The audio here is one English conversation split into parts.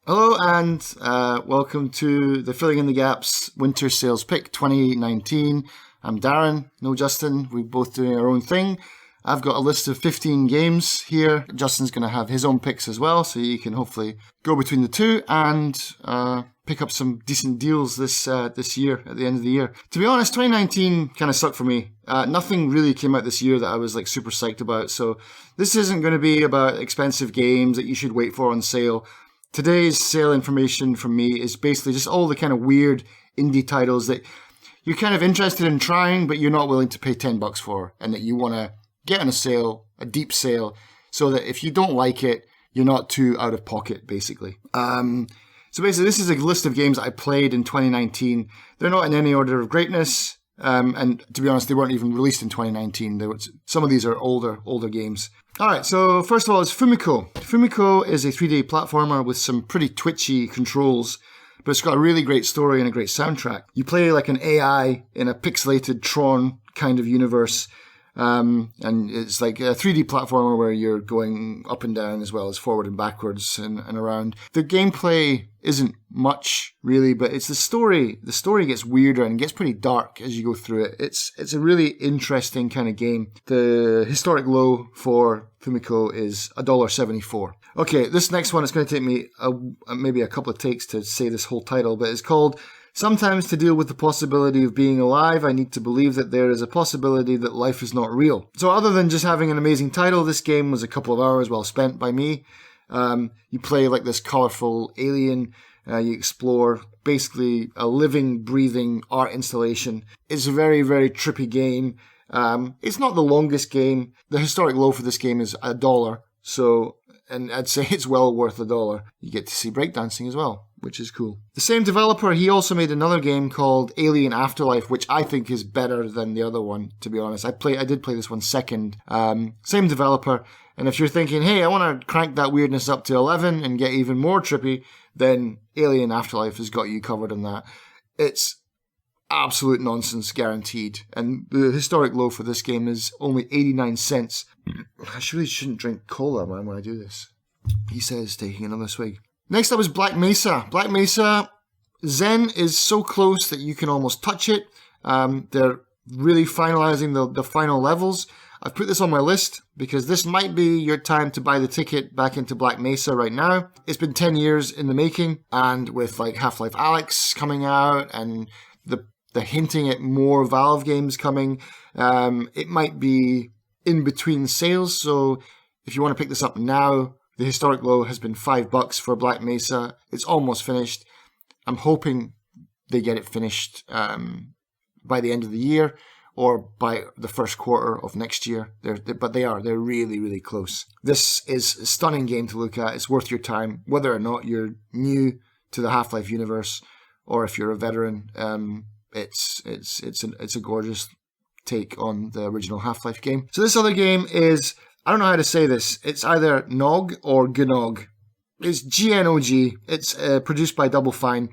Hello and welcome to the Filling in the Gaps Winter Sales Pick 2019. I'm Darren, no Justin. We're both doing our own thing. I've got a list of 15 games here. Justin's going to have his own picks as well, so you can hopefully go between the two and pick up some decent deals this year, at the end of the year. To be honest, 2019 kind of sucked for me. Nothing really came out this year that I was like super psyched about, so this isn't going to be about expensive games that you should wait for on sale. Today's sale information from me is basically just all the kind of weird indie titles that you're kind of interested in trying, but you're not willing to pay $10 for, and that you want to get on a sale, a deep sale, so that if you don't like it, you're not too out of pocket, basically. So basically, this is a list of games that I played in 2019. They're not in any order of greatness, and to be honest, they weren't even released in 2019. Some of these are older games. All right, so first of all, it's Fumiko. Fumiko is a 3D platformer with some pretty twitchy controls, but it's got a really great story and a great soundtrack. You play like an AI in a pixelated Tron kind of universe, and it's like a 3D platformer where you're going up and down as well as forward and backwards and around. The gameplay isn't much really, but it's the story. The story gets weirder and gets pretty dark as you go through it. It's a really interesting kind of game. The historic low for Fumiko is $1.74. Okay, this next one is going to take me maybe a couple of takes to say this whole title, but it's called Sometimes to deal with the possibility of being alive, I need to believe that there is a possibility that life is not real. So other than just having an amazing title, this game was a couple of hours well spent by me. You play like this colorful alien. You explore basically a living, breathing art installation. It's a very, very trippy game. It's not the longest game. The historic low for this game is $1. So, and I'd say it's well worth $1. You get to see breakdancing as well, which is cool. The same developer, he also made another game called Alien Afterlife, which I think is better than the other one, to be honest. I did play this one second. Same developer. And if you're thinking, hey, I want to crank that weirdness up to 11 and get even more trippy, then Alien Afterlife has got you covered on that. It's absolute nonsense, guaranteed. And the historic low for this game is only 89 cents. I really shouldn't drink cola, man, when I do this. He says, taking another swig. Next up is Black Mesa. Black Mesa, Zen is so close that you can almost touch it. They're really finalizing the final levels. I've put this on my list because this might be your time to buy the ticket back into Black Mesa right now. It's been 10 years in the making, and with like Half-Life Alyx coming out and the hinting at more Valve games coming, it might be in between sales. So if you want to pick this up now, the historic low has been $5 for Black Mesa. It's almost finished. I'm hoping they get it finished by the end of the year or by the first quarter of next year. They're really, really close. This is a stunning game to look at. It's worth your time, whether or not you're new to the Half-Life universe or if you're a veteran. It's a gorgeous take on the original Half-Life game. So this other game is, I don't know how to say this. It's either Nog or Gnog. It's GNOG. It's produced by Double Fine.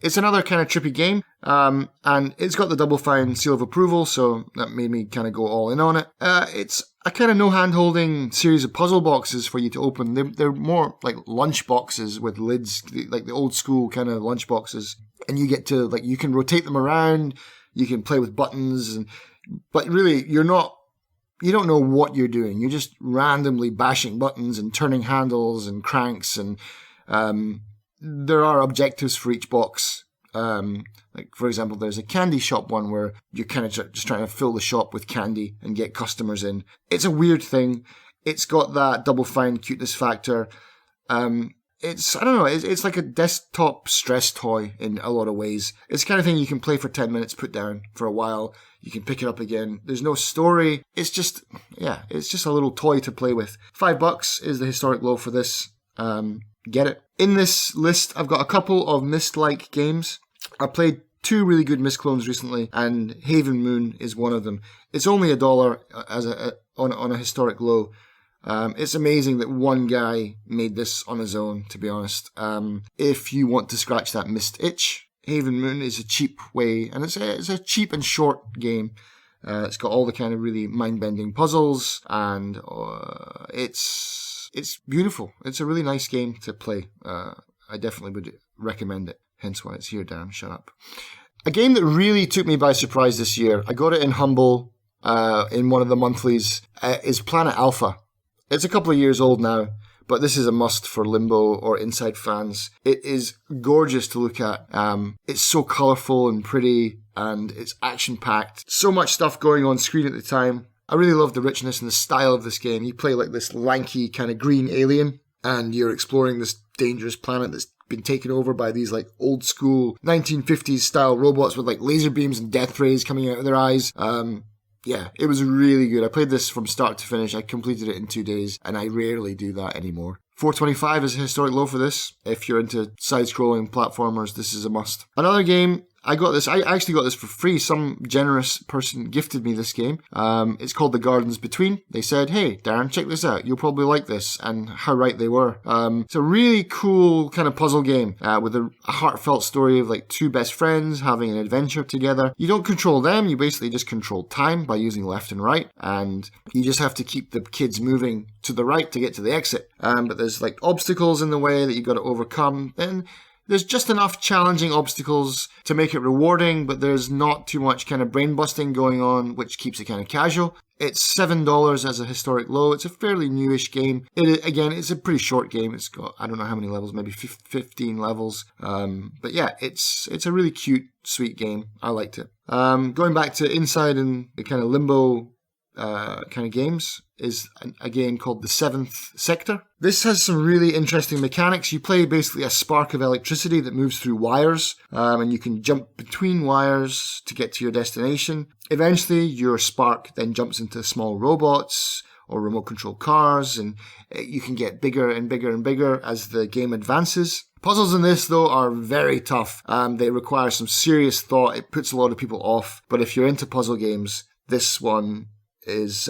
It's another kind of trippy game, and it's got the Double Fine seal of approval, so that made me kind of go all in on it. It's a kind of no hand-holding series of puzzle boxes for you to open. They're more like lunch boxes with lids, like the old school kind of lunch boxes, and you get to, like, you can rotate them around, you can play with buttons, but really you don't know what you're doing. You're just randomly bashing buttons and turning handles and cranks, and there are objectives for each box. Like, for example, there's a candy shop one where you're kind of just trying to fill the shop with candy and get customers in. It's a weird thing. It's got that Double Fine cuteness factor. It's like a desktop stress toy in a lot of ways. It's the kind of thing you can play for 10 minutes, put down for a while. You can pick it up again. There's no story. It's just a little toy to play with. $5 is the historic low for this. Get it. In this list, I've got a couple of Myst-like games. I played 2 really good Myst clones recently, and Haven Moon is one of them. It's only $1 on a historic low. It's amazing that one guy made this on his own, to be honest. If you want to scratch that Myst itch, Haven Moon is a cheap way, and it's a cheap and short game. It's got all the kind of really mind-bending puzzles, and it's beautiful. It's a really nice game to play. I definitely would recommend it. Hence why it's here, Darren. Shut up. A game that really took me by surprise this year, I got it in Humble in one of the monthlies, is Planet Alpha. It's a couple of years old now, but this is a must for Limbo or Inside fans. It is gorgeous to look at. It's so colourful and pretty, and it's action-packed. So much stuff going on screen at the time. I really love the richness and the style of this game. You play like this lanky kind of green alien, and you're exploring this dangerous planet that's been taken over by these like old school 1950s style robots with like laser beams and death rays coming out of their eyes. Yeah, it was really good. I played this from start to finish. I completed it in 2 days, and I rarely do that anymore. $4.25 is a historic low for this. If you're into side-scrolling platformers, this is a must. Another game, I actually got this for free. Some generous person gifted me this game. It's called The Gardens Between. They said, hey, Darren, check this out. You'll probably like this. And how right they were. It's a really cool kind of puzzle game with a heartfelt story of like two best friends having an adventure together. You don't control them. You basically just control time by using left and right. And you just have to keep the kids moving to the right to get to the exit. But there's like obstacles in the way that you've got to overcome. Then there's just enough challenging obstacles to make it rewarding, but there's not too much kind of brain busting going on, which keeps it kind of casual. It's $7 as a historic low. It's a fairly newish game. It's a pretty short game. It's got, I don't know how many levels, maybe 15 levels. But yeah, it's a really cute, sweet game. I liked it. Going back to Inside and the kind of Limbo kind of games is a game called The Seventh Sector. This has some really interesting mechanics. You play basically a spark of electricity that moves through wires, and you can jump between wires to get to your destination. Eventually, your spark then jumps into small robots or remote control cars, and you can get bigger and bigger and bigger as the game advances. Puzzles in this, though, are very tough. They require some serious thought. It puts a lot of people off, but if you're into puzzle games, this one is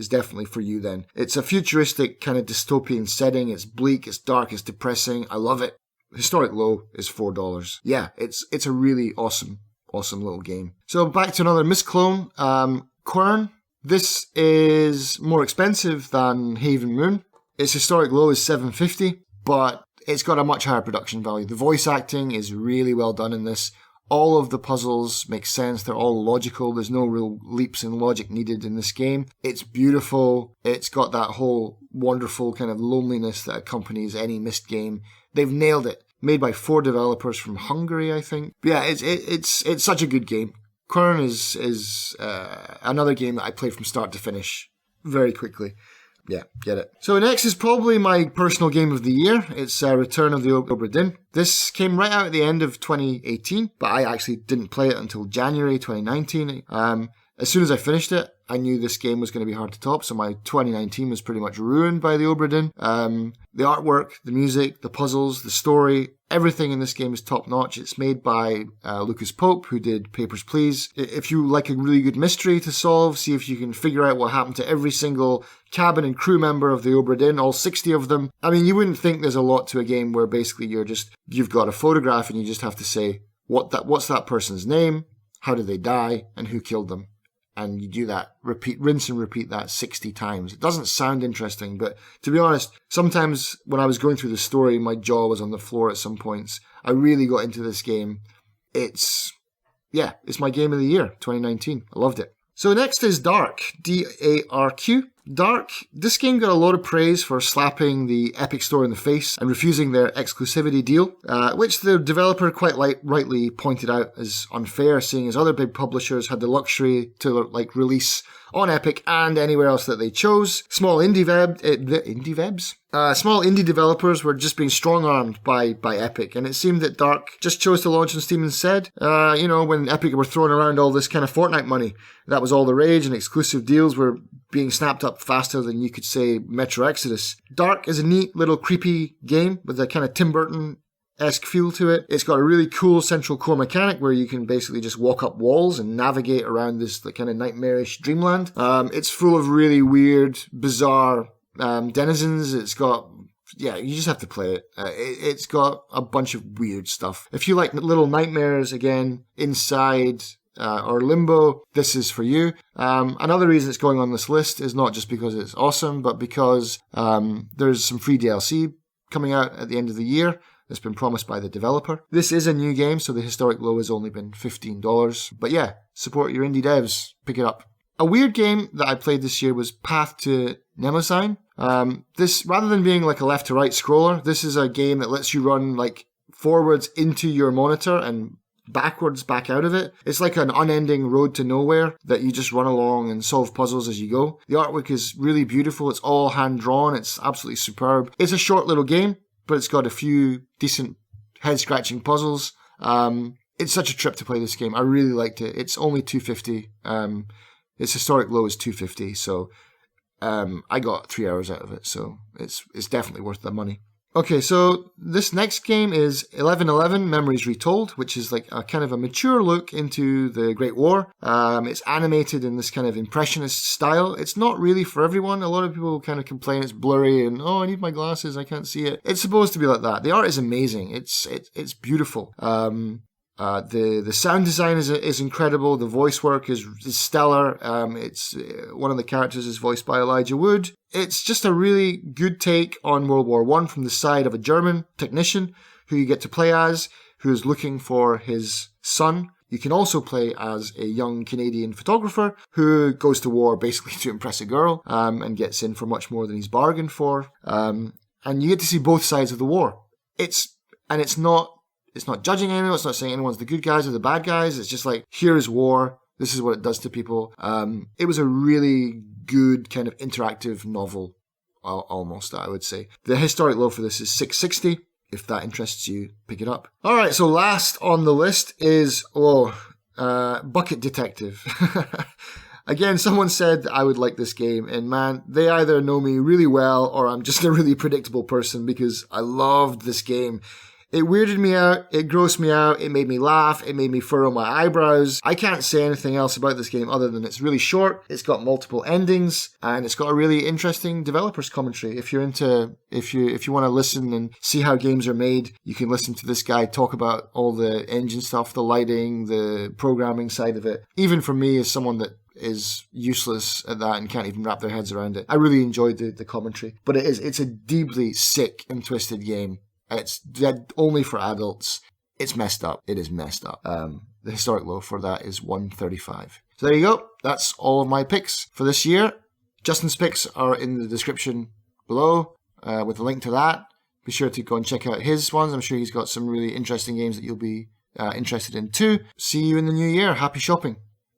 definitely for you then. It's a futuristic kind of dystopian setting. It's bleak, it's dark, it's depressing. I love it. Historic low is $4. Yeah, it's a really awesome little game. So back to another misclone, Quan. This is more expensive than Haven Moon. Its historic low is $7.50, but it's got a much higher production value. The voice acting is really well done in this. All of the puzzles make sense. They're all logical. There's no real leaps in logic needed in this game. It's beautiful. It's got that whole wonderful kind of loneliness that accompanies any Myst game. They've nailed it. Made by 4 developers from Hungary, I think. But yeah, it's such a good game. Quan is another game that I played from start to finish very quickly. Yeah, get it. So next is probably my personal game of the year. It's Return of the Obra Dinn. This came right out at the end of 2018, but I actually didn't play it until January 2019. As soon as I finished it, I knew this game was going to be hard to top, so my 2019 was pretty much ruined by the Obra Dinn. The artwork, the music, the puzzles, the story, everything in this game is top-notch. It's made by Lucas Pope, who did Papers, Please. If you like a really good mystery to solve, see if you can figure out what happened to every single cabin and crew member of the Obra Dinn, all 60 of them. I mean, you wouldn't think there's a lot to a game where basically you've got a photograph and you just have to say, what's that person's name, how did they die, and who killed them. And you do that, rinse and repeat that 60 times. It doesn't sound interesting, but to be honest, sometimes when I was going through the story, my jaw was on the floor at some points. I really got into this game. It's my game of the year, 2019. I loved it. So next is Dark, D-A-R-Q. Dark, this game got a lot of praise for slapping the Epic Store in the face and refusing their exclusivity deal, which the developer quite rightly pointed out as unfair, seeing as other big publishers had the luxury to release on Epic and anywhere else that they chose. Small indie developers were just being strong-armed by Epic, and it seemed that Dark just chose to launch on Steam instead. When Epic were throwing around all this kind of Fortnite money, that was all the rage, and exclusive deals were being snapped up faster than you could say Metro Exodus. Dark is a neat little creepy game with a kind of Tim Burton-esque feel to it. It's got a really cool central core mechanic where you can basically just walk up walls and navigate around this kind of nightmarish dreamland. It's full of really weird, bizarre denizens. It's got, you just have to play it. It's got a bunch of weird stuff. If you like little nightmares, again, Inside or Limbo, this is for you. Another reason it's going on this list is not just because it's awesome, but because there's some free DLC coming out at the end of the year. That's been promised by the developer. This is a new game, so the historic low has only been $15. But yeah, support your indie devs. Pick it up. A weird game that I played this year was Path to Mnemosyne. This, rather than being like a left to right scroller, this is a game that lets you run like forwards into your monitor and backwards back out of it. It's like an unending road to nowhere that you just run along and solve puzzles as you go. The artwork is really beautiful. It's all hand drawn. It's absolutely superb. It's a short little game, but it's got a few decent head scratching puzzles. It's such a trip to play this game. I really liked it. It's only $2.50. Its historic low is $2.50, so I got 3 hours out of it, so it's definitely worth the money. Okay, so this next game is 1111 Memories Retold, which is like a kind of a mature look into the Great War. It's animated in this kind of impressionist style. It's not really for everyone. A lot of people kind of complain it's blurry and, oh, I need my glasses, I can't see it. It's supposed to be like that. The art is amazing. It's beautiful. The sound design is incredible. The voice work is stellar. It's one of the characters is voiced by Elijah Wood. It's just a really good take on World War I from the side of a German technician who you get to play as, who is looking for his son. You can also play as a young Canadian photographer who goes to war basically to impress a girl and gets in for much more than he's bargained for. And you get to see both sides of the war. It's not judging anyone. It's not saying anyone's the good guys or the bad guys. It's just like, here is war. This is what it does to people. It was a really good kind of interactive novel, almost, I would say. The historic low for this is $6.60. If that interests you, pick it up. All right, so last on the list is, Bucket Detective. Again, someone said that I would like this game, and man, they either know me really well or I'm just a really predictable person because I loved this game. It weirded me out, it grossed me out, it made me laugh, it made me furrow my eyebrows. I can't say anything else about this game other than it's really short, it's got multiple endings, and it's got a really interesting developer's commentary. If you want to listen and see how games are made, you can listen to this guy talk about all the engine stuff, the lighting, the programming side of it. Even for me, as someone that is useless at that and can't even wrap their heads around it, I really enjoyed the commentary. But it's a deeply sick and twisted game. It's dead only for adults. It's messed up. It is messed up. The historic low for that is $1.35. So there you go. That's all of my picks for this year. Justin's picks are in the description below with a link to that. Be sure to go and check out his ones. I'm sure he's got some really interesting games that you'll be interested in too. See you in the new year. Happy shopping.